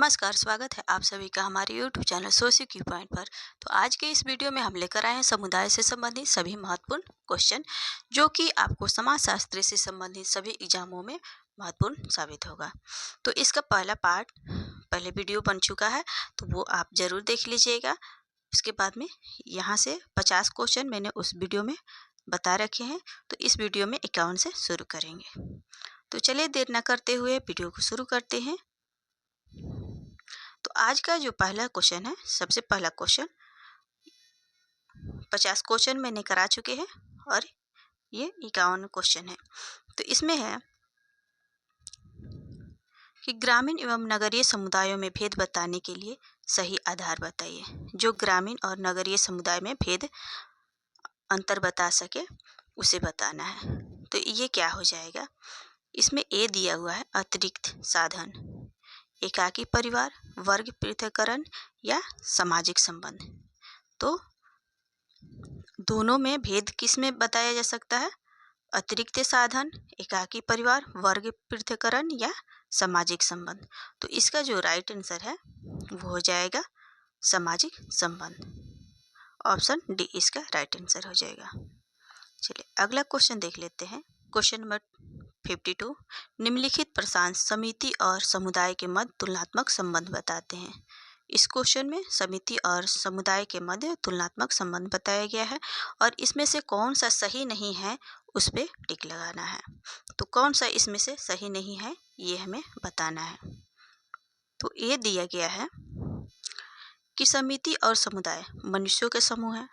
नमस्कार, स्वागत है आप सभी का हमारे YouTube चैनल सोशियो की पॉइंट पर। तो आज के इस वीडियो में हम लेकर आए हैं समुदाय से संबंधित सभी महत्वपूर्ण क्वेश्चन, जो कि आपको समाजशास्त्र से संबंधित सभी एग्जामों में महत्वपूर्ण साबित होगा। तो इसका पहला पार्ट पहले वीडियो बन चुका है, तो वो आप ज़रूर देख लीजिएगा। उसके बाद में यहाँ से 50 क्वेश्चन मैंने उस वीडियो में बता रखे हैं, तो इस वीडियो में 51 से शुरू करेंगे। तो चलिए देर न करते हुए वीडियो को शुरू करते हैं। तो आज का जो पहला क्वेश्चन है, सबसे पहला क्वेश्चन 50 क्वेश्चन मैंने करा चुके हैं और ये 51 क्वेश्चन है। तो इसमें है कि ग्रामीण एवं नगरीय समुदायों में भेद बताने के लिए सही आधार बताइए। जो ग्रामीण और नगरीय समुदाय में भेद अंतर बता सके उसे बताना है। तो ये क्या हो जाएगा, इसमें ए दिया हुआ है अतिरिक्त साधन, एकाकी परिवार, वर्ग पृथक्करण या सामाजिक संबंध। तो दोनों में भेद किस में बताया जा सकता है, अतिरिक्त साधन, एकाकी परिवार, वर्ग पृथक्करण या सामाजिक संबंध। तो इसका जो राइट आंसर है वो हो जाएगा सामाजिक संबंध। ऑप्शन डी इसका राइट आंसर हो जाएगा। चलिए अगला क्वेश्चन देख लेते हैं। क्वेश्चन नंबर 52, निम्नलिखित प्रश्न समिति और समुदाय के मध्य तुलनात्मक संबंध बताते हैं। इस क्वेश्चन में समिति और समुदाय के मध्य तुलनात्मक संबंध बताया गया है और इसमें से कौन सा सही नहीं है उस पर टिक लगाना है। तो कौन सा इसमें से सही नहीं है ये हमें बताना है। तो ये दिया गया है कि समिति और समुदाय मनुष्यों के समूह है।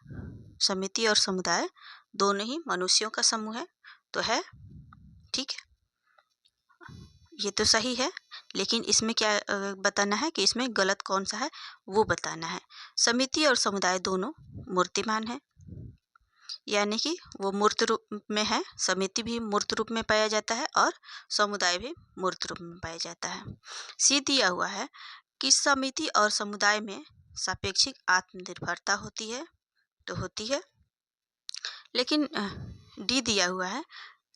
समिति और समुदाय दोनों ही मनुष्यों का समूह है, तो है ठीक है, ये तो सही है। लेकिन इसमें क्या बताना है कि इसमें गलत कौन सा है वो बताना है। समिति और समुदाय दोनों मूर्तिमान है, यानी कि वो मूर्त रूप में है। समिति भी मूर्त रूप में पाया जाता है और समुदाय भी मूर्त रूप में पाया जाता है। सी दिया हुआ है कि समिति और समुदाय में सापेक्षिक आत्मनिर्भरता होती है, तो होती है। लेकिन डी दिया हुआ है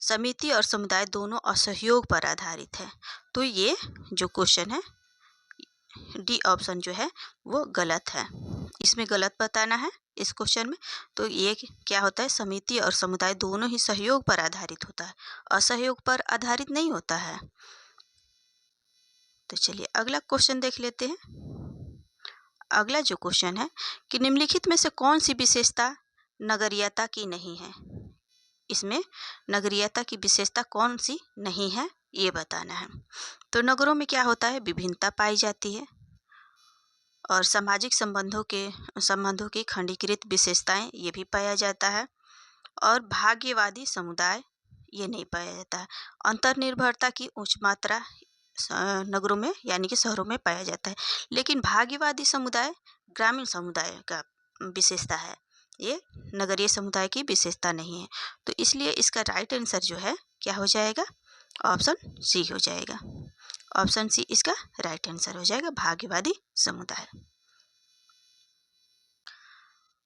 समिति और समुदाय दोनों असहयोग पर आधारित है। तो ये जो क्वेश्चन है डी ऑप्शन जो है वो गलत है, इसमें गलत बताना है इस क्वेश्चन में। तो ये क्या होता है, समिति और समुदाय दोनों ही सहयोग पर आधारित होता है, असहयोग पर आधारित नहीं होता है। तो चलिए अगला क्वेश्चन देख लेते हैं। अगला जो क्वेश्चन है कि निम्नलिखित में से कौन सी विशेषता नगरीयता की नहीं है। इसमें नगरीयता की विशेषता कौन सी नहीं है ये बताना है। तो नगरों में क्या होता है, विभिन्नता पाई जाती है और सामाजिक संबंधों की खंडीकृत विशेषताएं ये भी पाया जाता है और भाग्यवादी समुदाय ये नहीं पाया जाता है। अंतर्निर्भरता की उच्च मात्रा नगरों में यानी कि शहरों में पाया जाता है। लेकिन भाग्यवादी समुदाय ग्रामीण समुदाय का विशेषता है, ये नगरीय समुदाय की विशेषता नहीं है। तो इसलिए इसका राइट आंसर जो है क्या हो जाएगा, ऑप्शन सी हो जाएगा। ऑप्शन सी इसका राइट आंसर हो जाएगा, भाग्यवादी समुदाय।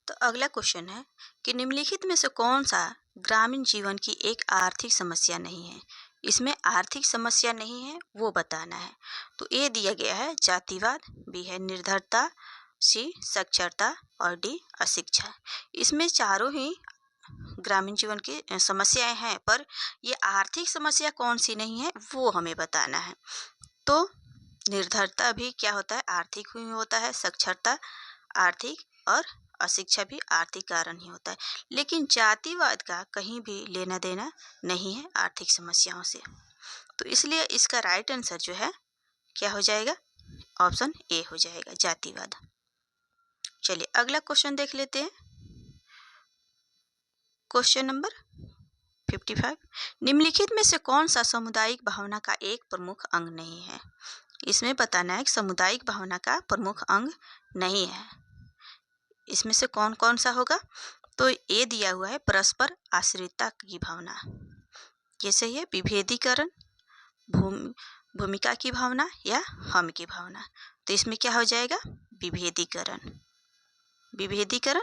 तो अगला क्वेश्चन है कि निम्नलिखित में से कौन सा ग्रामीण जीवन की एक आर्थिक समस्या नहीं है। इसमें आर्थिक समस्या नहीं है वो बताना है। तो ए दिया गया है जातिवाद, बी है निर्धरता, सी साक्षरता और डी अशिक्षा। इसमें चारों ही ग्रामीण जीवन की समस्याएं हैं, पर ये आर्थिक समस्या कौन सी नहीं है वो हमें बताना है। तो निर्धरता भी क्या होता है, आर्थिक ही होता है, साक्षरता आर्थिक और अशिक्षा भी आर्थिक कारण ही होता है। लेकिन जातिवाद का कहीं भी लेना देना नहीं है आर्थिक समस्याओं से। तो इसलिए इसका राइट आंसर जो है क्या हो जाएगा, ऑप्शन ए हो जाएगा, जातिवाद। चलिए अगला क्वेश्चन देख लेते हैं। क्वेश्चन नंबर 55, निम्नलिखित में से कौन सा सामुदायिक भावना का एक प्रमुख अंग नहीं है। इसमें बताना है कि सामुदायिक भावना का प्रमुख अंग नहीं है, इसमें से कौन कौन सा होगा। तो ये दिया हुआ है परस्पर आश्रितता की भावना, ये सही है। विभेदीकरण, भूमिका की भावना या हम की भावना। तो इसमें क्या हो जाएगा, विभेदीकरण। विभेदीकरण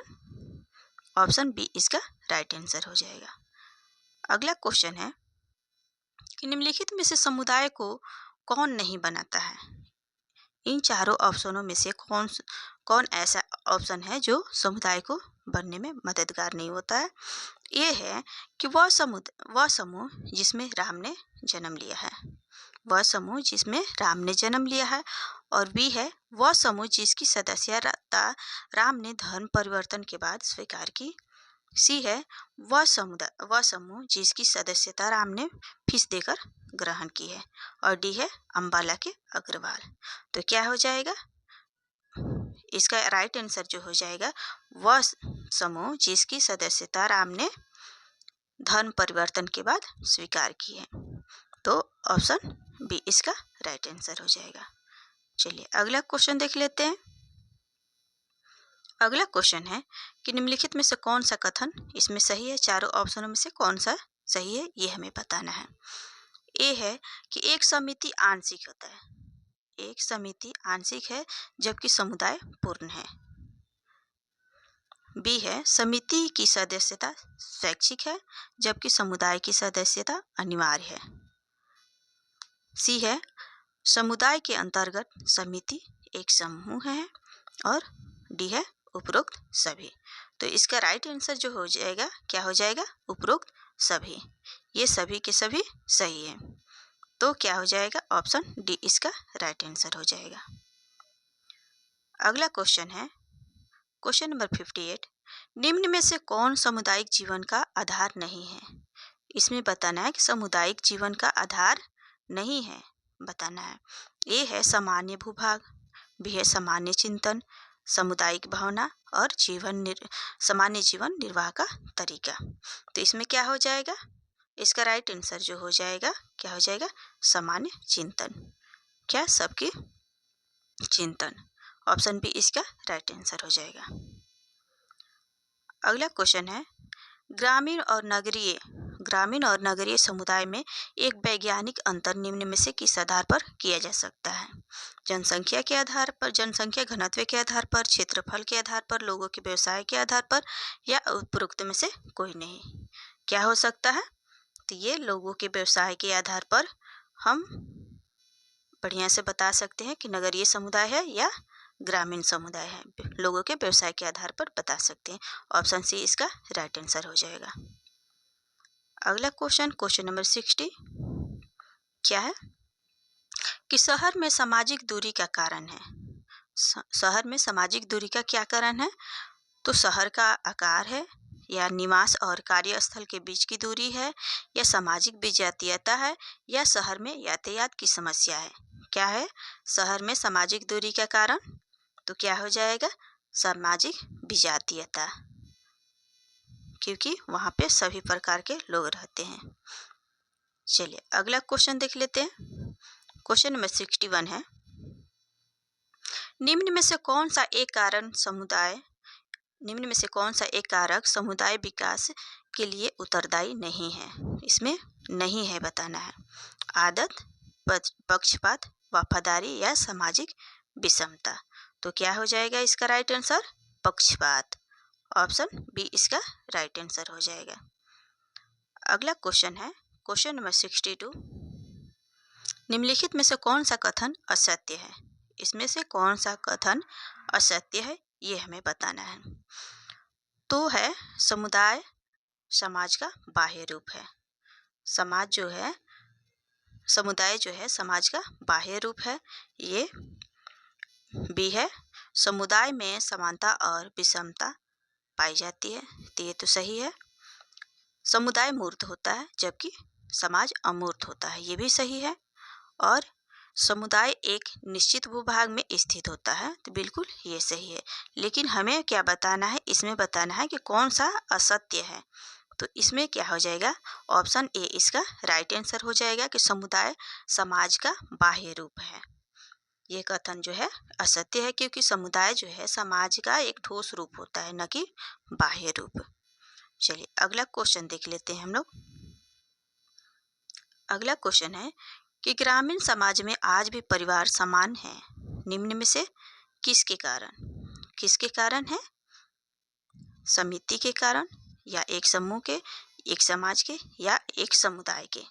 ऑप्शन बी इसका राइट आंसर हो जाएगा। अगला क्वेश्चन है कि निम्नलिखित में से समुदाय को कौन नहीं बनाता है। इन चारों ऑप्शनों में से कौन ऐसा ऑप्शन है जो समुदाय को बनने में मददगार नहीं होता है? ये है कि वह समूह जिसमें राम ने जन्म लिया है, वह समूह जिसमें राम ने जन्म लिया है। और बी है वह समूह जिसकी सदस्यता राम ने धर्म परिवर्तन के बाद स्वीकार की। सी है वह समूह जिसकी सदस्यता राम ने फीस देकर ग्रहण की है। और डी है अंबाला के अग्रवाल। तो क्या हो जाएगा इसका राइट आंसर? जो हो जाएगा वह समूह जिसकी सदस्यता राम ने धर्म परिवर्तन के बाद स्वीकार की है। तो ऑप्शन बी इसका राइट आंसर हो जाएगा। चलिए अगला क्वेश्चन देख लेते हैं। अगला क्वेश्चन है कि निम्नलिखित में से कौन सा कथन इसमें सही है? चारों ऑप्शनों में से कौन सा सही है ये हमें बताना है। ए है कि एक समिति आंशिक होता है, एक समिति आंशिक है जबकि समुदाय पूर्ण है। बी है समिति की सदस्यता स्वैच्छिक है जबकि समुदाय की सदस्यता अनिवार्य है। सी है समुदाय के अंतर्गत समिति एक समूह है। और डी है उपरोक्त सभी। तो इसका राइट आंसर जो हो जाएगा क्या हो जाएगा? उपरोक्त सभी। ये सभी के सभी सही है। तो क्या हो जाएगा? ऑप्शन डी इसका राइट आंसर हो जाएगा। अगला क्वेश्चन है क्वेश्चन नंबर 58। निम्न में से कौन सामुदायिक जीवन का आधार नहीं है? इसमें बताना है कि सामुदायिक जीवन का आधार नहीं है, बताना है। ए है सामान्य भूभाग, बी है सामान्य चिंतन, सामुदायिक भावना और सामान्य जीवन निर्वाह का तरीका। तो इसमें क्या हो जाएगा? इसका राइट आंसर जो हो जाएगा क्या हो जाएगा? सामान्य चिंतन। क्या? सबकी चिंतन। ऑप्शन बी इसका राइट आंसर हो जाएगा। अगला क्वेश्चन है ग्रामीण और नगरीय समुदाय में एक वैज्ञानिक अंतर निम्न में से किस आधार पर किया जा सकता है? जनसंख्या के आधार पर, जनसंख्या घनत्व के आधार पर, क्षेत्रफल के आधार पर, लोगों के व्यवसाय के आधार पर, या उपरोक्त में से कोई नहीं। क्या हो सकता है? तो ये लोगों के व्यवसाय के आधार पर हम बढ़िया से बता सकते हैं कि नगरीय समुदाय है या ग्रामीण समुदाय है। लोगों के व्यवसाय के आधार पर बता सकते हैं। ऑप्शन सी इसका राइट आंसर हो जाएगा। अगला क्वेश्चन नंबर 60 क्या है कि शहर में सामाजिक दूरी का कारण है। शहर में सामाजिक दूरी का क्या कारण है? तो शहर का आकार है, या निवास और कार्यस्थल के बीच की दूरी है, या सामाजिक विजातीयता है, या शहर में यातायात की समस्या है। क्या है शहर में सामाजिक दूरी का कारण? तो क्या हो जाएगा? सामाजिक विजातीयता, क्योंकि वहाँ पे सभी प्रकार के लोग रहते हैं। चलिए अगला क्वेश्चन देख लेते हैं। क्वेश्चन नंबर 61 है निम्न में से कौन सा एक कारक समुदाय विकास के लिए उत्तरदायी नहीं है? इसमें नहीं है बताना है। आदत, पक्षपात, वफादारी या सामाजिक विषमता। तो क्या हो जाएगा इसका राइट आंसर? पक्षपात। ऑप्शन बी इसका राइट आंसर हो जाएगा। अगला क्वेश्चन है क्वेश्चन नंबर 62। निम्नलिखित में से कौन सा कथन असत्य है? इसमें से कौन सा कथन असत्य है ये हमें बताना है। तो है समुदाय समाज का बाह्य रूप है। समुदाय जो है समाज का बाह्य रूप है। ये बी है समुदाय में समानता और विषमता पाई जाती है। तो ये तो सही है। समुदाय मूर्त होता है जबकि समाज अमूर्त होता है, ये भी सही है। और समुदाय एक निश्चित भूभाग में स्थित होता है, तो बिल्कुल ये सही है। लेकिन हमें क्या बताना है? इसमें बताना है कि कौन सा असत्य है। तो इसमें क्या हो जाएगा? ऑप्शन ए इसका राइट आंसर हो जाएगा कि समुदाय समाज का बाह्य रूप है। ये कथन जो है असत्य है, क्योंकि समुदाय जो है समाज का एक ठोस रूप होता है, न कि बाह्य रूप। चलिए अगला क्वेश्चन देख लेते हैं हम लोग। अगला क्वेश्चन है कि ग्रामीण समाज में आज भी परिवार समान है, निम्न में से किसके कारण है? समिति के कारण, या एक समूह के, एक समाज के, या एक समुदाय के।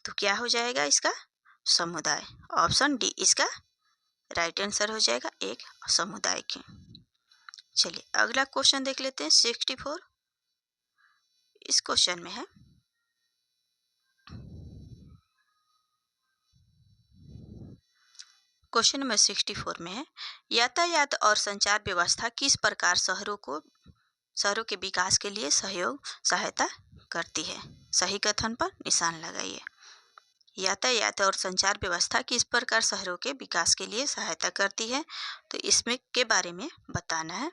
तो क्या हो जाएगा इसका? समुदाय। ऑप्शन डी इसका राइट आंसर हो जाएगा एक समुदाय के। चलिए अगला क्वेश्चन देख लेते हैं 64। इस क्वेश्चन में है क्वेश्चन नंबर 64 में है यातायात और संचार व्यवस्था किस प्रकार शहरों के विकास के लिए सहायता करती है। सही कथन पर निशान लगाइए। यातायात और संचार व्यवस्था किस प्रकार शहरों के विकास के लिए सहायता करती है, तो इसमें के बारे में बताना है।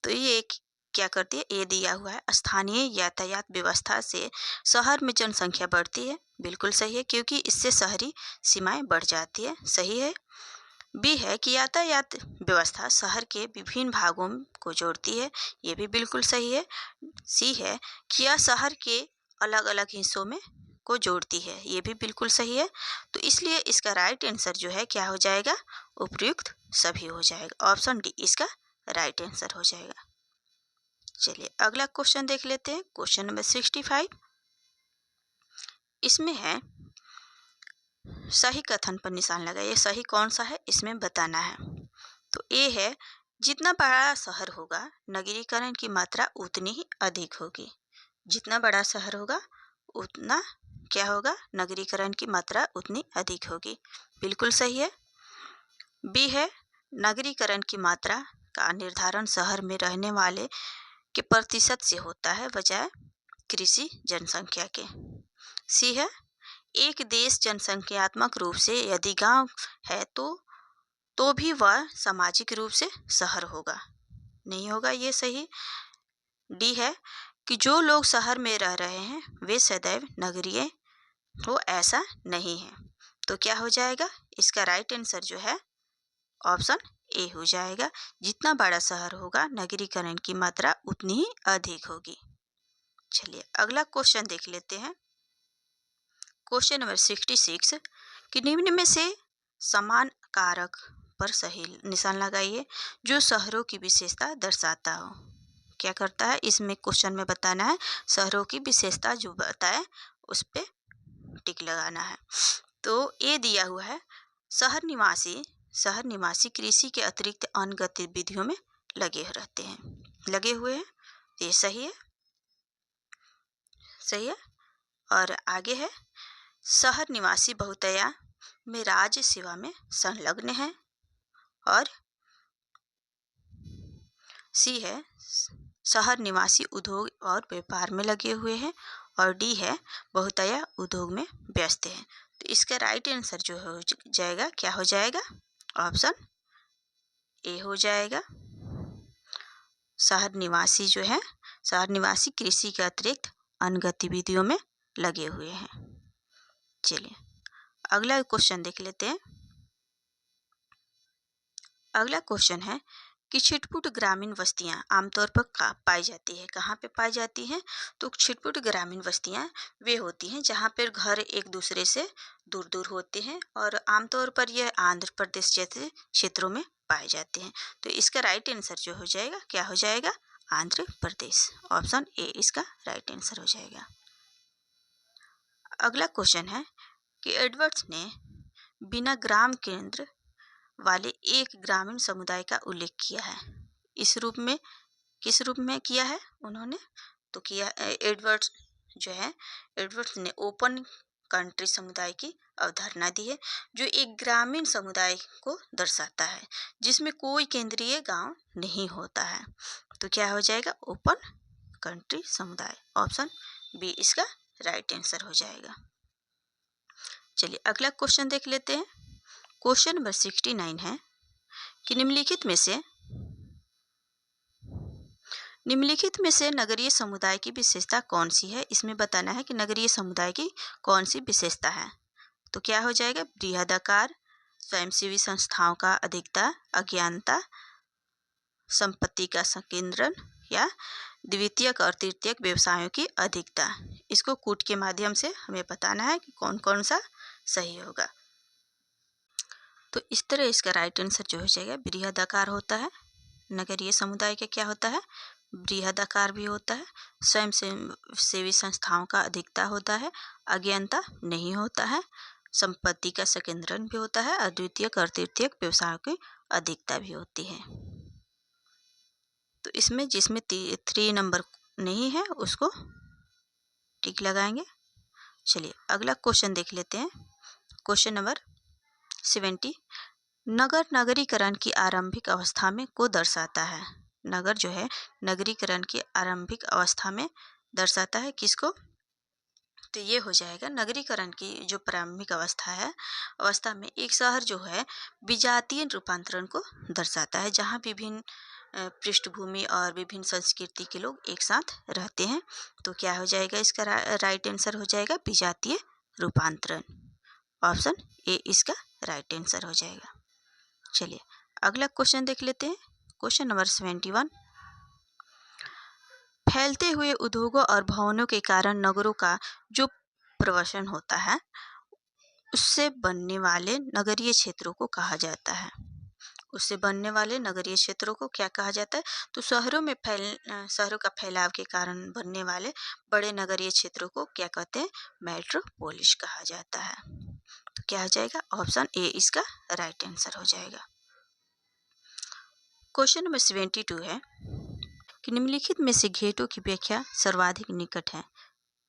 तो ये क्या करती है, ये दिया हुआ है स्थानीय यातायात व्यवस्था से शहर में जनसंख्या बढ़ती है। बिल्कुल सही है, क्योंकि इससे शहरी सीमाएं बढ़ जाती है। सही है। बी है कि यातायात व्यवस्था शहर के विभिन्न भागों को जोड़ती है। ये भी बिल्कुल सही है। सी है कि यह शहर के अलग अलग हिस्सों में को जोड़ती है। ये भी बिल्कुल सही है। तो इसलिए इसका राइट आंसर जो है क्या हो जाएगा, उपयुक्त सभी हो जाएगा। ऑप्शन डी इसका राइट आंसर हो जाएगा। चलिए अगला क्वेश्चन देख लेते हैं। Question number 65। इसमें है सही कथन पर निशान लगाइए। सही कौन सा है इसमें बताना है। तो ए है जितना बड़ा शहर होगा नगरीकरण की मात्रा उतनी ही अधिक होगी। जितना बड़ा शहर होगा उतना क्या होगा, नगरीकरण की मात्रा उतनी अधिक होगी। बिल्कुल सही है। बी है नगरीकरण की मात्रा का निर्धारण शहर में रहने वाले के प्रतिशत से होता है बजाय कृषि जनसंख्या के। सी है एक देश जनसंख्यात्मक रूप से यदि गांव है तो भी वह सामाजिक रूप से शहर होगा, नहीं होगा ये सही। डी है कि जो लोग शहर में रह रहे हैं वे सदैव नगरीय हो, ऐसा नहीं है। तो क्या हो जाएगा, इसका राइट आंसर जो है ऑप्शन ए हो जाएगा। जितना बड़ा शहर होगा नगरीकरण की मात्रा उतनी ही अधिक होगी। चलिए अगला क्वेश्चन देख लेते हैं। क्वेश्चन नंबर 66 कि निम्न में से समान कारक पर सही निशान लगाइए जो शहरों की विशेषता दर्शाता हो। क्या करता है, इसमें क्वेश्चन में बताना है शहरों की विशेषता जो बताए उस पर टिक लगाना है। तो ये दिया हुआ है शहर निवासी कृषि के अतिरिक्त अन्य गतिविधियों में लगे हुए हैं। ये सही है। और आगे है शहर निवासी बहुतया में राज्य सेवा में संलग्न है। और सी है शहर निवासी उद्योग और व्यापार में लगे हुए हैं। और डी है बहुतया उद्योग में व्यस्त है। तो इसका राइट आंसर जो हो जाएगा क्या हो जाएगा, ऑप्शन ए हो जाएगा। शहर निवासी कृषि के अतिरिक्त अन्य गतिविधियों में लगे हुए हैं। चलिए अगला क्वेश्चन देख लेते हैं। अगला क्वेश्चन है कि छिटपुट ग्रामीण बस्तियां आमतौर पर पाई जाती है। कहाँ पे पाई जाती हैं, तो छिटपुट ग्रामीण बस्तियां वे होती हैं जहाँ पर घर एक दूसरे से दूर दूर होते हैं और आमतौर पर यह आंध्र प्रदेश जैसे क्षेत्रों में पाए जाते हैं। तो इसका राइट आंसर जो हो जाएगा क्या हो जाएगा, आंध्र प्रदेश। ऑप्शन ए इसका राइट आंसर हो जाएगा। अगला क्वेश्चन है कि एडवर्ड्स ने बिना ग्राम केंद्र वाले एक ग्रामीण समुदाय का उल्लेख किया है। किस रूप में किया है उन्होंने, तो किया एडवर्ड्स ने ओपन कंट्री समुदाय की अवधारणा दी है जो एक ग्रामीण समुदाय को दर्शाता है जिसमें कोई केंद्रीय गांव नहीं होता है। तो क्या हो जाएगा, ओपन कंट्री समुदाय। ऑप्शन बी इसका राइट आंसर हो जाएगा। चलिए अगला क्वेश्चन देख लेते हैं। क्वेश्चन नंबर 69 है कि निम्नलिखित में से नगरीय समुदाय की विशेषता कौन सी है। इसमें बताना है कि नगरीय समुदाय की कौन सी विशेषता है। तो क्या हो जाएगा, बृहदाकार, स्वयंसेवी संस्थाओं का अधिकता, अज्ञानता, संपत्ति का संकेंद्रण या द्वितीयक और तृतीयक व्यवसायों की अधिकता। इसको कूट के माध्यम से हमें बताना है कि कौन कौन सा सही होगा। तो इस तरह इसका राइट आंसर जो हो जाएगा बृहदाकार होता है। नगरीय समुदाय का क्या होता है, बृहदाकार भी होता है। स्वयं सेवी संस्थाओं का अधिकता होता है, अज्ञानता नहीं होता है, संपत्ति का संकेंद्रण भी होता है और द्वितीयक और तृतीयक व्यवसायों की अधिकता भी होती है। तो इसमें जिसमें 3 नंबर नहीं है उसको टिक लगाएंगे। चलिए अगला क्वेश्चन देख लेते हैं। क्वेश्चन नंबर 70 नगर नगरीकरण की आरंभिक अवस्था में को दर्शाता है। नगर जो है नगरीकरण की आरंभिक अवस्था में दर्शाता है किसको? तो ये हो जाएगा नगरीकरण की जो प्रारंभिक अवस्था में एक शहर जो है विजातीय रूपांतरण को दर्शाता है, जहाँ विभिन्न पृष्ठभूमि और विभिन्न संस्कृति के लोग एक साथ रहते हैं। तो क्या हो जाएगा इसका राइट आंसर हो जाएगा विजातीय रूपांतरण। ऑप्शन ए इसका राइट आंसर हो जाएगा। चलिए अगला क्वेश्चन देख लेते हैं। क्वेश्चन नंबर 71 फैलते हुए उद्योगों और भवनों के कारण नगरों का जो प्रवसन होता है उससे बनने वाले नगरीय क्षेत्रों को कहा जाता है। उससे बनने वाले नगरीय क्षेत्रों को क्या कहा जाता है? तो शहरों का फैलाव के कारण बनने वाले बड़े नगरीय क्षेत्रों को क्या कहते हैं? मेट्रोपोलिस कहा जाता है। तो क्या हो जाएगा? ऑप्शन ए इसका राइट आंसर हो जाएगा। क्वेश्चन नंबर 72 है कि निम्नलिखित में से घेटों की व्याख्या सर्वाधिक निकट है।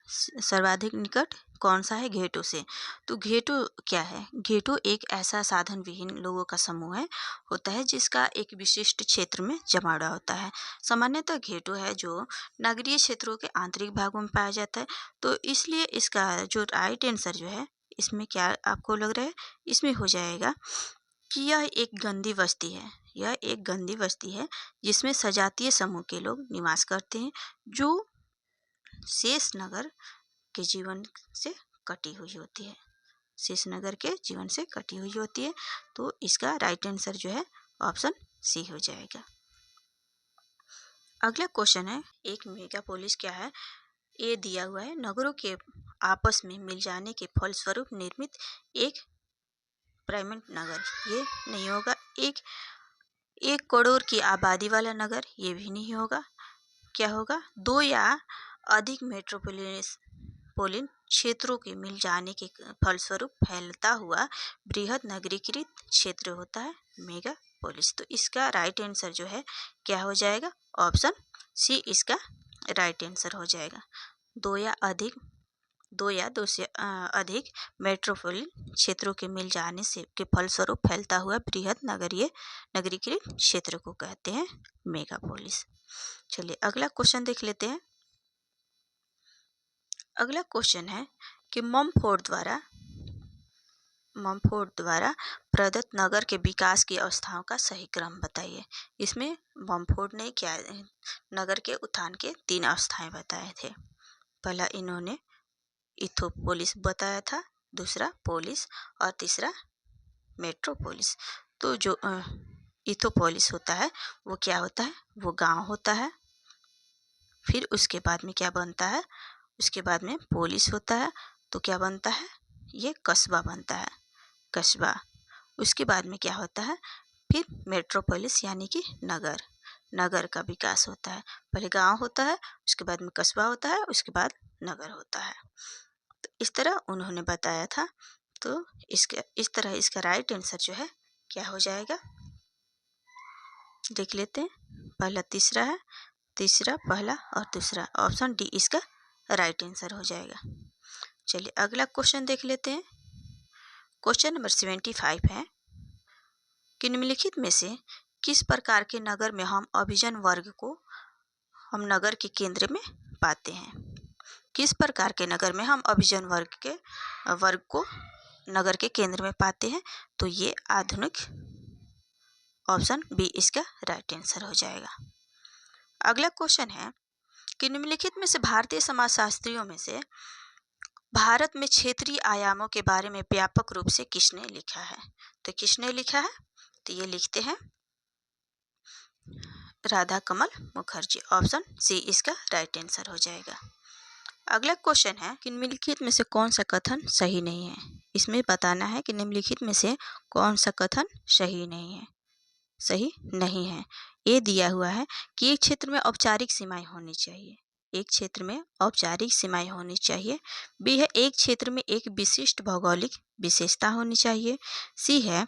सर्वाधिक निकट कौन सा है घेटों से? तो घेटो क्या है? घेटो एक ऐसा साधन विहीन लोगों का समूह होता है जिसका एक विशिष्ट क्षेत्र में जमावड़ा होता है। सामान्यतः घेटो है जो नगरीय क्षेत्रों के आंतरिक भागों में पाया जाता है। तो इसलिए इसका जो राइट आंसर जो है इसमें क्या आपको लग रहा है? इसमें हो जाएगा कि यह एक गंदी बस्ती है। यह एक गंदी बस्ती है जिसमें सजातीय समूह के लोग निवास करते हैं जो शेष नगर के जीवन से कटी हुई होती है। शेष नगर के जीवन से कटी हुई होती है। तो इसका राइट आंसर जो है ऑप्शन सी हो जाएगा। अगला क्वेश्चन है एक मेगापोलिस क्या है? ये दिया हुआ है नगरों के आपस में मिल जाने के फलस्वरूप निर्मित एक प्राइमेट नगर। ये नहीं होगा। एक करोड़ की आबादी वाला नगर, ये भी नहीं होगा। क्या होगा? 2 या अधिक मेट्रोपोलिन क्षेत्रों के मिल जाने के फलस्वरूप फैलता हुआ बृहद नगरीकृत क्षेत्र होता है मेगापोलिस। तो इसका राइट आंसर जो है क्या हो जाएगा? ऑप्शन सी इसका राइट आंसर हो जाएगा। 2 या 2 से अधिक मेट्रोपोलिन क्षेत्रों के मिल जाने से के फलस्वरूप फैलता हुआ बृहद नगरीकृत क्षेत्र को कहते हैं मेगापोलिस। चलिए अगला क्वेश्चन देख लेते हैं। अगला क्वेश्चन है कि ममफोर्ड द्वारा प्रदत्त नगर के विकास की अवस्थाओं का सही क्रम बताइए। इसमें ममफोर्ड ने क्या नगर के उत्थान के 3 अवस्थाएं बताए थे। पहला इन्होंने इथोपोलिस बताया था, दूसरा पोलिस और तीसरा मेट्रोपोलिस। तो जो इथोपोलिस होता है वो क्या होता है? वो गांव होता है। फिर उसके बाद में क्या बनता है? उसके बाद में पोलिस होता है तो क्या बनता है? ये कस्बा बनता है, कस्बा। उसके बाद में क्या होता है? फिर मेट्रोपोलिस यानी कि नगर का विकास होता है। पहले गांव होता है, उसके बाद में कस्बा होता है, उसके बाद नगर होता है। तो इस तरह उन्होंने बताया था। तो इस तरह इसका राइट आंसर जो है क्या हो जाएगा? देख लेते हैं। पहला तीसरा है, तीसरा पहला और दूसरा। ऑप्शन डी इसका राइट आंसर हो जाएगा। चलिए अगला क्वेश्चन देख लेते हैं। क्वेश्चन नंबर 75 है कि निम्नलिखित में से किस प्रकार के नगर में हम अभिजन वर्ग को हम नगर के केंद्र में पाते हैं? किस प्रकार के नगर में हम अभिजन वर्ग को नगर के केंद्र में पाते हैं? तो ये आधुनिक। ऑप्शन बी इसका राइट आंसर हो जाएगा। अगला क्वेश्चन है कि निम्नलिखित में से भारतीय समाजशास्त्रियों में से भारत में क्षेत्रीय आयामों के बारे में व्यापक रूप से किसने लिखा है? तो किसने लिखा है? तो ये लिखते हैं राधा कमल मुखर्जी। ऑप्शन सी इसका राइट आंसर हो जाएगा। अगला क्वेश्चन है कि निम्नलिखित में से कौन सा कथन सही नहीं है? इसमें बताना है कि निम्नलिखित में से कौन सा कथन सही नहीं है। ये दिया हुआ है कि एक क्षेत्र में औपचारिक सीमाएं होनी चाहिए। एक क्षेत्र में औपचारिक सीमाएं होनी चाहिए। बी है एक क्षेत्र में एक विशिष्ट भौगोलिक विशेषता होनी चाहिए। सी है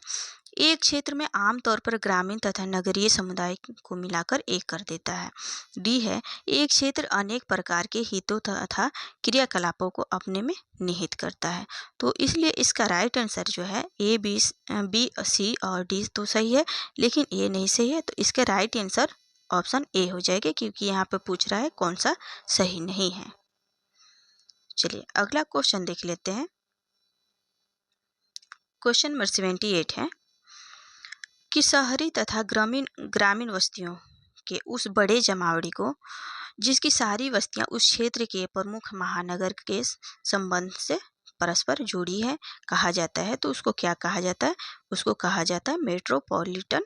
एक क्षेत्र में आमतौर पर ग्रामीण तथा नगरीय समुदाय को मिलाकर एक कर देता है। डी है एक क्षेत्र अनेक प्रकार के हितों तथा क्रियाकलापों को अपने में निहित करता है। तो इसलिए इसका राइट आंसर जो है ए बी सी और डी तो सही है, लेकिन ए नहीं सही है। तो इसका राइट आंसर ऑप्शन ए हो जाएगा, क्योंकि यहाँ पे पूछ रहा है कौन सा सही नहीं है। चलिए अगला क्वेश्चन देख लेते हैं। क्वेश्चन नंबर 78 है कि शहरी तथा ग्रामीण ग्रामीण बस्तियों के उस बड़े जमावड़ी को जिसकी सारी बस्तियां उस क्षेत्र के प्रमुख महानगर के संबंध से परस्पर जुड़ी है कहा जाता है। तो उसको क्या कहा जाता है? उसको कहा जाता है मेट्रोपॉलिटन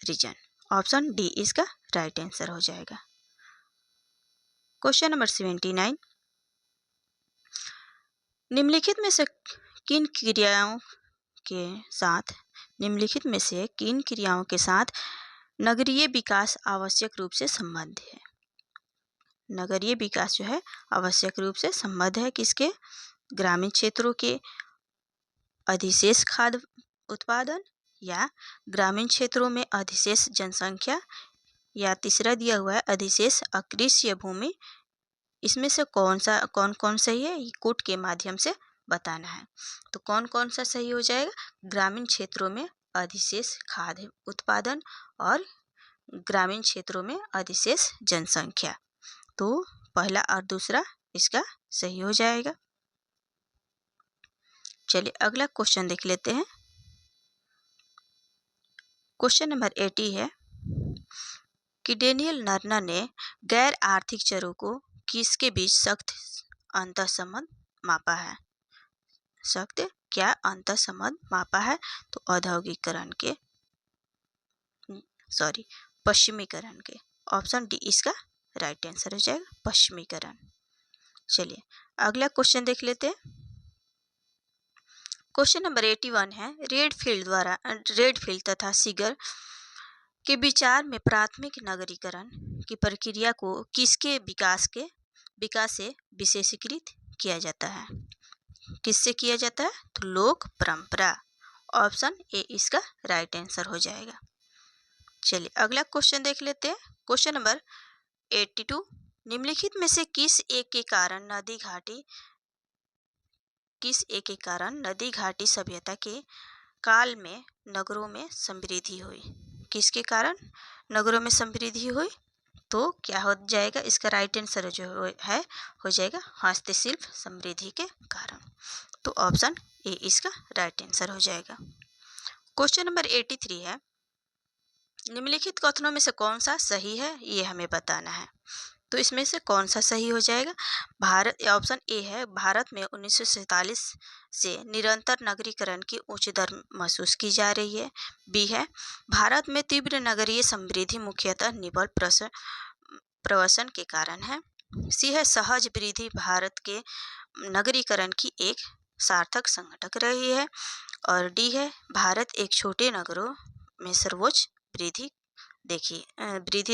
रीजन। ऑप्शन डी इसका राइट आंसर हो जाएगा। क्वेश्चन नंबर 79, निम्नलिखित में से किन क्रियाओं के साथ निम्नलिखित में से किन क्रियाओं के साथ नगरीय विकास आवश्यक रूप से संबद्ध है? नगरीय विकास जो है आवश्यक रूप से संबद्ध है किसके? ग्रामीण क्षेत्रों के अधिशेष खाद्य उत्पादन, या ग्रामीण क्षेत्रों में अधिशेष जनसंख्या, या तीसरा दिया हुआ है अधिशेष अकृषिय भूमि। इसमें से कौन कौन सही है, ये कोट के माध्यम से बताना है। तो कौन कौन सा सही हो जाएगा? ग्रामीण क्षेत्रों में अधिशेष खाद्य उत्पादन और ग्रामीण क्षेत्रों में अधिशेष जनसंख्या। तो पहला और दूसरा इसका सही हो जाएगा। चलिए अगला क्वेश्चन देख लेते हैं। क्वेश्चन नंबर 80 है कि डेनियल नर्नर ने गैर आर्थिक चरों को किसके बीच सख्त अंतःसंबंध मापा है? सख्त क्या अंतःसंबंध मापा है? तो औद्योगिकरण के पश्चिमीकरण के। ऑप्शन डी इसका राइट आंसर हो जाएगा, पश्चिमीकरण। चलिए अगला क्वेश्चन देख लेते हैं। क्वेश्चन नंबर 81 है रेडफील्ड तथा सीगर के विचार में प्राथमिक नगरीकरण की प्रक्रिया को किसके विकास से विशेषीकृत किया जाता है? किससे किया जाता है? तो लोक परंपरा। ऑप्शन ए इसका राइट आंसर हो जाएगा। चलिए अगला क्वेश्चन देख लेते हैं। क्वेश्चन नंबर 82, निम्नलिखित में से किस एक के कारण नदी घाटी सभ्यता के काल में नगरों में समृद्धि हुई? किसके कारण नगरों में समृद्धि हुई? तो क्या हो जाएगा? इसका राइट आंसर जो है हो जाएगा हस्तशिल्प समृद्धि के कारण। तो ऑप्शन ए इसका राइट आंसर हो जाएगा। क्वेश्चन नंबर 83 है निम्नलिखित कथनों में से कौन सा सही है, ये हमें बताना है। तो इसमें से कौन सा सही हो जाएगा? ऑप्शन ए है भारत में 1947 से निरंतर नगरीकरण की उच्च दर महसूस की जा रही है। बी है भारत में तीव्र नगरीय समृद्धि मुख्यतः निबल प्रवसन के कारण है। सी है सहज वृद्धि भारत के नगरीकरण की एक सार्थक संघटक रही है। और डी है भारत एक छोटे नगरों में सर्वोच्च वृद्धि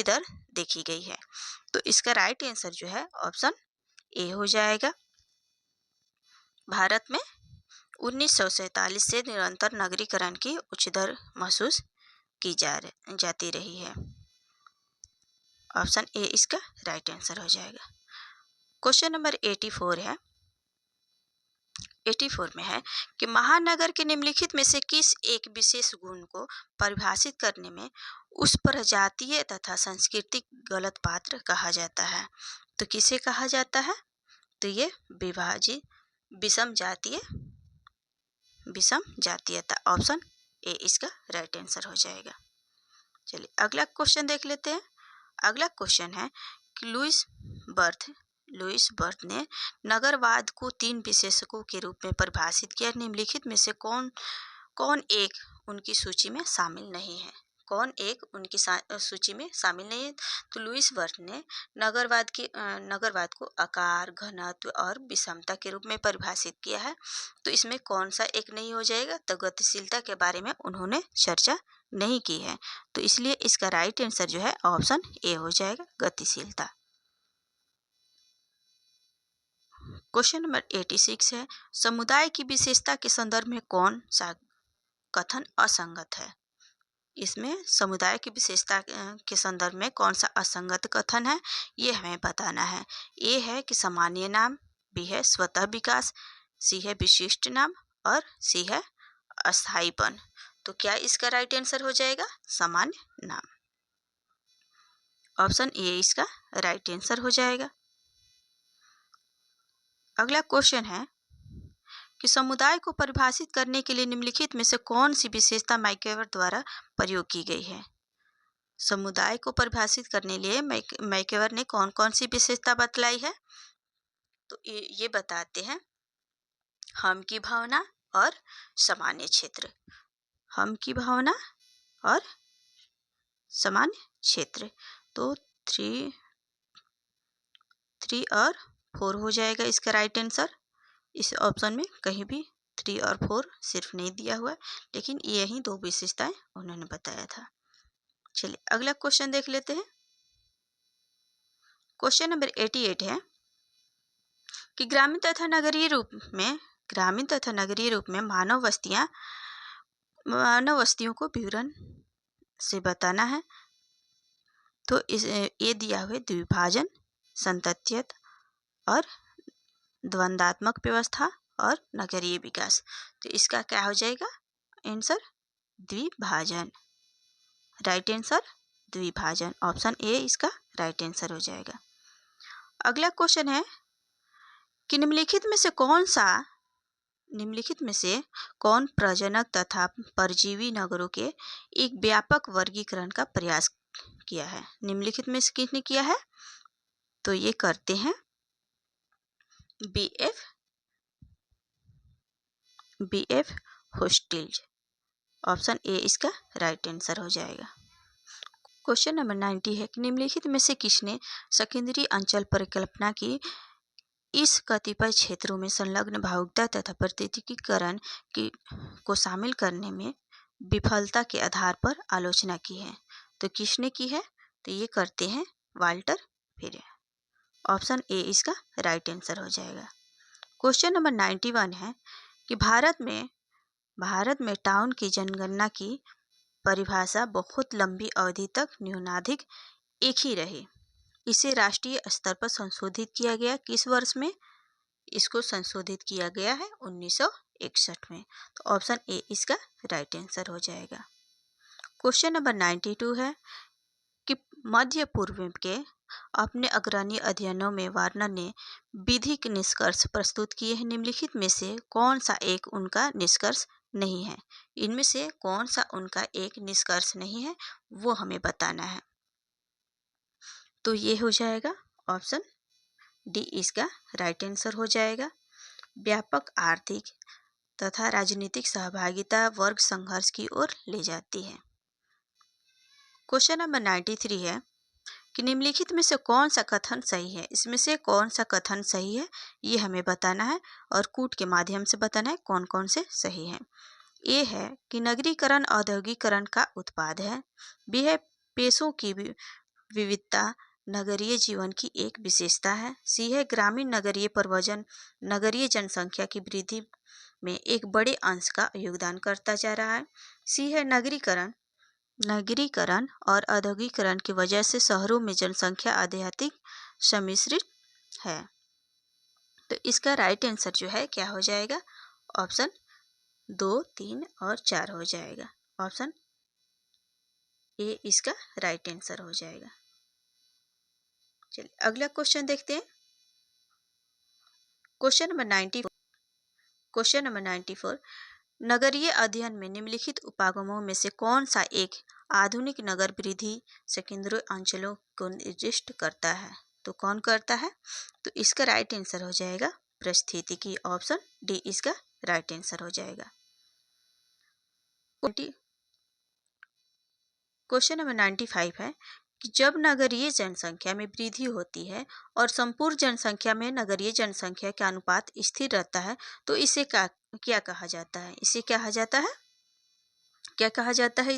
दर देखी गई है। तो इसका राइट आंसर जो है ऑप्शन ए हो जाएगा। भारत में 1947 से निरंतर नगरीकरण की उच्च दर महसूस की जाती रही है। ऑप्शन ए इसका राइट आंसर हो जाएगा। क्वेश्चन नंबर 84 है 84 में है कि महानगर के निम्नलिखित में से किस एक विशेष गुण को परिभाषित करने में उस पर जातीय तथा सांस्कृतिक गलत पात्र कहा जाता है? तो किसे कहा जाता है? तो ये विषम जातीयता। ऑप्शन ए इसका राइट आंसर हो जाएगा। चलिए अगला क्वेश्चन देख लेते हैं। अगला क्वेश्चन है कि लुईस बर्थ ने नगरवाद को 3 विशेषकों के रूप में परिभाषित किया। निम्नलिखित में से कौन एक उनकी सूची में शामिल नहीं है? कौन एक उनकी सूची में शामिल नहीं है? तो लुईस बर्थ ने नगरवाद को आकार, घनत्व और विषमता के रूप में परिभाषित किया है। तो इसमें कौन सा एक नहीं हो जाएगा? तो गतिशीलता के बारे में उन्होंने चर्चा नहीं की है। तो इसलिए इसका राइट आंसर जो है ऑप्शन ए हो जाएगा, गतिशीलता। क्वेश्चन नंबर 86 है, समुदाय की विशेषता के संदर्भ में कौन सा कथन असंगत है? इसमें समुदाय की विशेषता के संदर्भ में कौन सा असंगत कथन है, ये हमें बताना है। ए है कि सामान्य नाम, बी है स्वतः विकास, सी है विशिष्ट नाम और सी है अस्थायीपन। तो क्या इसका राइट आंसर हो जाएगा? सामान्य नाम। ऑप्शन ए इसका राइट आंसर हो जाएगा। अगला क्वेश्चन है कि समुदाय को परिभाषित करने के लिए निम्नलिखित में से कौन सी विशेषता मैक्वेवर द्वारा प्रयोग की गई है? समुदाय को परिभाषित करने के लिए मैक्वेवर ने कौन कौन सी विशेषता बतलाई है? तो ये बताते हैं, हम की भावना और सामान्य क्षेत्र। हम की भावना और सामान्य क्षेत्र। तो 3 और 4 हो जाएगा इसका राइट आंसर। इस ऑप्शन में कहीं भी 3 और 4 सिर्फ नहीं दिया हुआ है, लेकिन यही 2 विशेषताएं उन्होंने बताया था। चलिए अगला क्वेश्चन देख लेते हैं। क्वेश्चन नंबर 88 है कि ग्रामीण तथा नगरीय रूप में मानव बस्तियों को विवरण से बताना है। तो ये दिया हुआ द्विभाजन, संतत्यत और द्वंद्वात्मक व्यवस्था और नगरीय विकास। तो इसका क्या हो जाएगा आंसर? द्विभाजन। राइट आंसर द्विभाजन। ऑप्शन ए इसका राइट आंसर हो जाएगा। अगला क्वेश्चन है कि निम्नलिखित में से कौन प्रजनक तथा परजीवी नगरों के एक व्यापक वर्गीकरण का प्रयास किया है? निम्नलिखित में से किसने किया है? तो ये करते हैं बीएफ होस्टिल्ज। ऑप्शन ए इसका राइट आंसर हो जाएगा। क्वेश्चन नंबर 90 है कि निम्नलिखित में से किसने सेकेंडरी अंचल परिकल्पना की इस कतिपय क्षेत्रों में संलग्न भावुकता तथा प्रत्येकीकरण को शामिल करने में विफलता के आधार पर आलोचना की है? तो किसने की है? तो ये करते हैं वाल्टर फिरे। ऑप्शन ए इसका राइट आंसर हो जाएगा। क्वेश्चन नंबर 91 है कि भारत में टाउन की जनगणना की परिभाषा बहुत लंबी अवधि तक न्यूनाधिक एक ही रही। इसे राष्ट्रीय स्तर पर संशोधित किया गया किस वर्ष में? इसको संशोधित किया गया है 1961 में। तो ऑप्शन ए इसका राइट आंसर हो जाएगा। क्वेश्चन नंबर 92 है कि मध्य पूर्व के अपने अग्रणी अध्ययनों में वार्नर ने विधिक निष्कर्ष प्रस्तुत किए हैं। निम्नलिखित में से कौन सा एक उनका निष्कर्ष नहीं है? इनमें से कौन सा उनका एक निष्कर्ष नहीं है वो हमें बताना है। तो ये हो जाएगा ऑप्शन डी इसका राइट आंसर हो जाएगा। व्यापक आर्थिक तथा राजनीतिक सहभागिता वर्ग संघर्ष की ओर ले जाती है। क्वेश्चन नंबर 93 है कि निम्नलिखित में से कौन सा कथन सही है? इसमें से कौन सा कथन सही है ये हमें बताना है और कूट के माध्यम से बताना है कौन कौन से सही हैं। ए है कि नगरीकरण औद्योगिकरण का उत्पाद है। बी है पेशों की विविधता नगरीय जीवन की एक विशेषता है। सी है ग्रामीण नगरीय प्रवजन नगरीय जनसंख्या की वृद्धि में एक बड़े अंश का योगदान करता जा रहा है। सी है नगरीकरण और औद्योगिकरण की वजह से शहरों में जनसंख्या अत्यधिक सम्मिश्रित है। तो इसका राइट आंसर जो है क्या हो जाएगा? ऑप्शन 2, 3 और 4 हो जाएगा। ऑप्शन ए इसका राइट आंसर हो जाएगा। चलिए अगला क्वेश्चन देखते हैं। क्वेश्चन नंबर 94 नगरीय अध्ययन में निम्नलिखित उपागमों में से कौन सा एक आधुनिक नगर वृद्धि सेकेंडरी अंचलों को निर्दिष्ट करता है? तो कौन करता है? तो इसका राइट आंसर हो जाएगा पारिस्थितिकी। ऑप्शन डी इसका राइट आंसर हो जाएगा। क्वेश्चन नंबर 95 है कि जब नगरीय जनसंख्या में वृद्धि होती है और संपूर्ण जनसंख्या में नगरीय जनसंख्या का अनुपात स्थिर रहता है तो इसे क्या कहा जाता है? इसे कहा जाता है क्या कहा जाता है?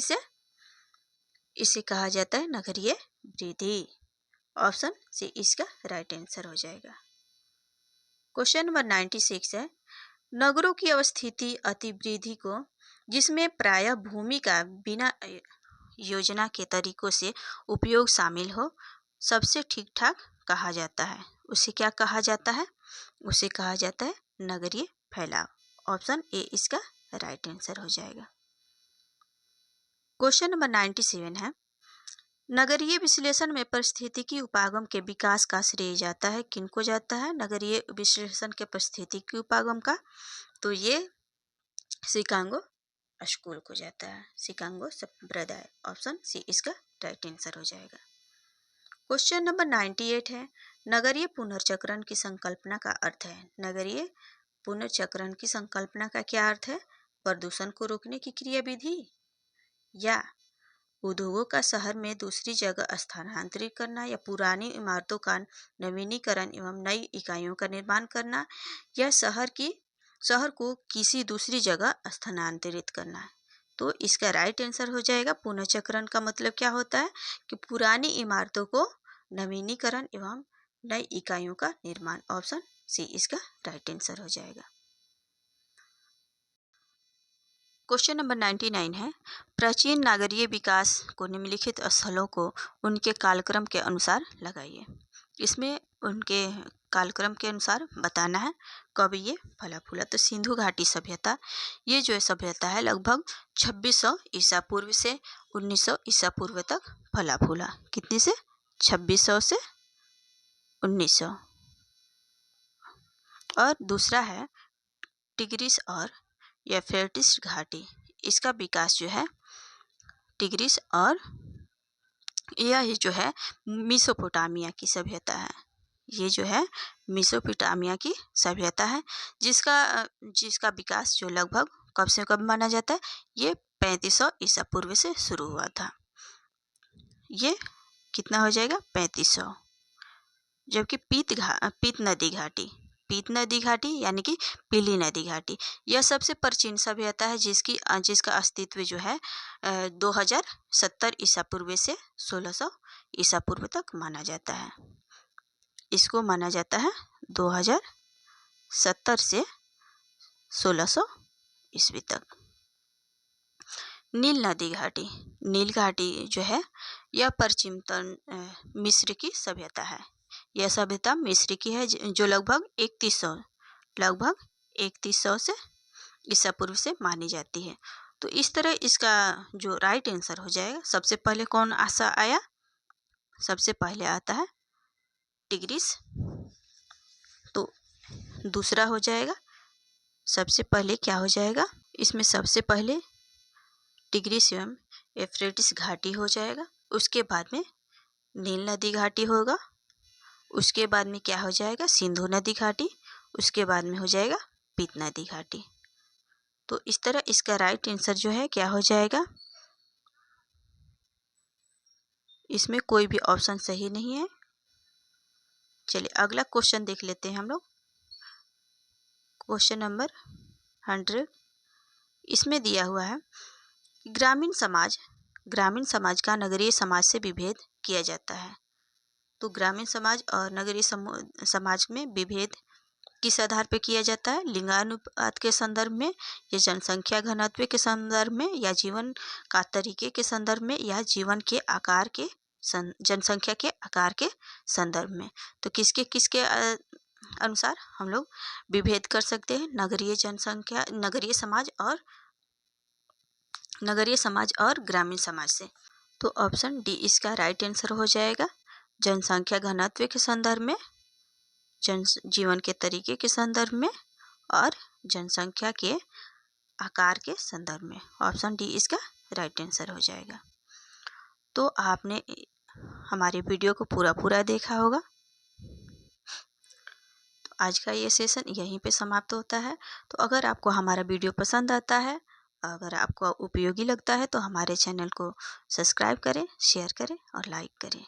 इसे कहा जाता है नगरीय वृद्धि। ऑप्शन सी इसका राइट आंसर हो जाएगा। क्वेश्चन नंबर 96 है, नगरों की अवस्थिति अतिवृद्धि को जिसमें प्रायः भूमि का बिना योजना के तरीकों से उपयोग शामिल हो सबसे ठीक ठाक कहा जाता है। उसे क्या कहा जाता है? उसे कहा जाता है नगरीय फैलाव। ऑप्शन ए इसका राइट आंसर हो जाएगा। क्वेश्चन नंबर 97 है, नगरीय विश्लेषण में पारिस्थितिकी उपागम के विकास का श्रेय जाता है, किनको जाता है नगरीय विश्लेषण के पारिस्थितिकी उपागम का? तो ये शिकागो स्कूल को जाता है, शिकागो संप्रदाय। ऑप्शन सी इसका राइट आंसर हो जाएगा। क्वेश्चन नंबर 98 है, नगरीय पुनर्चक्रण की संकल्पना का अर्थ है। नगरीय पुनर्चक्रण की संकल्पना का क्या अर्थ है? प्रदूषण को रोकने की क्रियाविधि या उद्योगों का शहर में दूसरी जगह स्थानांतरित करना या पुरानी इमारतों का नवीनीकरण एवं नई इकाइयों का निर्माण करना या शहर को किसी दूसरी जगह स्थानांतरित करना है। तो इसका राइट आंसर हो जाएगा, पुनर्चक्रण का मतलब क्या होता है कि पुरानी इमारतों को नवीनीकरण एवं नई इकाइयों का निर्माण। ऑप्शन सी इसका राइट आंसर हो जाएगा। क्वेश्चन नंबर 99 है, प्राचीन नागरीय विकास को निम्नलिखित स्थलों को उनके कालक्रम के अनुसार लगाइए। इसमें उनके कालक्रम के अनुसार बताना है कब ये फला फूला। तो सिंधु घाटी सभ्यता, ये जो सभ्यता है लगभग 2600 ईसा पूर्व से 1900 ईसा पूर्व तक फला फूला। कितनी से? 2600 से 1900। और दूसरा है टिग्रिस और यूफ्रेटिस घाटी, इसका विकास जो है टिग्रिस और यह जो है मेसोपोटामिया की सभ्यता है। ये जो है मेसोपोटामिया की सभ्यता है जिसका विकास जो लगभग कब से कब माना जाता है? ये 3500 ईसा पूर्व से शुरू हुआ था। ये कितना हो जाएगा? 3500। जबकि पीत नदी घाटी यानी कि पीली नदी घाटी, यह सबसे प्राचीन सभ्यता है जिसका अस्तित्व जो है 2070 ईसा पूर्व से 1600 ईसा पूर्व तक माना जाता है। इसको माना जाता है 2070 से 1600 ईस्वी तक। नील घाटी जो है यह पश्चिमतन मिस्र की सभ्यता है। यह सभ्यता मिस्र की है जो लगभग 3100 से ईसा पूर्व से मानी जाती है। तो इस तरह इसका जो राइट आंसर हो जाएगा, सबसे पहले कौन आया? सबसे पहले आता है टिग्रिस। तो दूसरा हो जाएगा, सबसे पहले क्या हो जाएगा इसमें? सबसे पहले टिग्रिस एवं यूफ्रेटिस घाटी हो जाएगा। उसके बाद में नील नदी घाटी होगा। उसके बाद में क्या हो जाएगा? सिंधु नदी घाटी। उसके बाद में हो जाएगा पीत नदी घाटी। तो इस तरह इसका राइट आंसर जो है क्या हो जाएगा? इसमें कोई भी ऑप्शन सही नहीं है। चलिए अगला क्वेश्चन देख लेते हैं हम लोग। क्वेश्चन नंबर 100, इसमें दिया हुआ है ग्रामीण समाज का नगरीय समाज से विभेद किया जाता है। तो ग्रामीण समाज और नगरीय समाज में विभेद किस आधार पर किया जाता है? लिंगानुपात के संदर्भ में या जनसंख्या घनत्व के संदर्भ में या जीवन का तरीके के संदर्भ में या जीवन के आकार के जनसंख्या के आकार के संदर्भ में। तो किसके अनुसार हम लोग विभेद कर सकते हैं? नगरीय समाज और ग्रामीण समाज से। तो ऑप्शन डी इसका राइट आंसर हो जाएगा। जनसंख्या घनत्व के संदर्भ में, जीवन के तरीके के संदर्भ में और जनसंख्या के आकार के संदर्भ में। ऑप्शन डी इसका राइट आंसर हो जाएगा। तो आपने हमारे वीडियो को पूरा देखा होगा। तो आज का ये सेशन यहीं पे समाप्त होता है। तो अगर आपको हमारा वीडियो पसंद आता है, अगर आपको उपयोगी लगता है तो हमारे चैनल को सब्सक्राइब करें, शेयर करें और लाइक करें।